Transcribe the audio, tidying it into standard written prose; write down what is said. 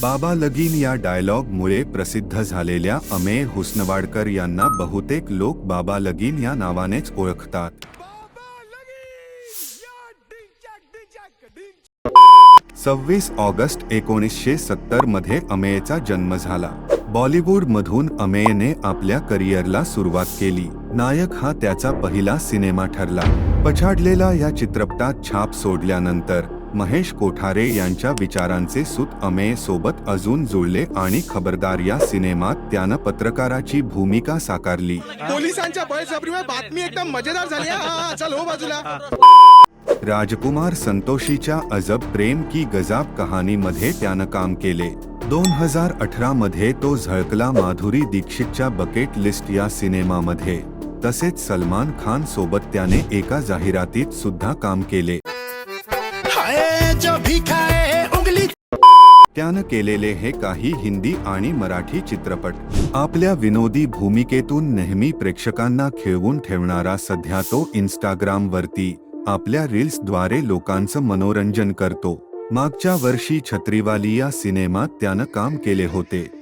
बाबा लगीन या डायलॉगमुळे प्रसिद्ध झालेल्या अमेय हुस्नवाडकर यांना बहुतेक लोक बाबा लगीन या नावानेच ओळखतात. 26 ऑगस्ट 1970 मध्ये अमेयचा जन्म झाला. बॉलिवूडमधून अमेयने आपल्या करिअरला सुरुवात केली. नायक हा त्याचा पहिला सिनेमा ठरला. पछाडलेला या चित्रपटात छाप सोडल्यानंतर महेश कोठारे यांच्या विचारांचे सूत अमेय सोबत अजून जुळले आणि खबरदार या सिनेमात त्यानं पत्रकाराची भूमिका साकारली. पोलिसांच्या बळजबरीमुळे बातमी एकदम मजेदार झाली. चल हो बाजूला. राजकुमार संतोषीच्या अजब प्रेम की गजाब कहाणीमध्ये त्यानं काम केले. 2018 मध्ये तो झळकला माधुरी दीक्षितच्या बकेट लिस्ट या सिनेमामध्ये. तसेच सलमान खान सोबत त्याने एका जाहिरातीत सुद्धा काम केले. त्यानं केलेले हे काही हिंदी आणि मराठी चित्रपट. आपल्या विनोदी भूमिकेतून नेहमी प्रेक्षकांना खिळवून ठेवणारा सध्या तो इंस्टाग्रामवरती आपल्या रील्सद्वारे लोकांचं मनोरंजन करतो. मागच्या वर्षी छत्रीवाली या सिनेमात त्यानं काम केले होते.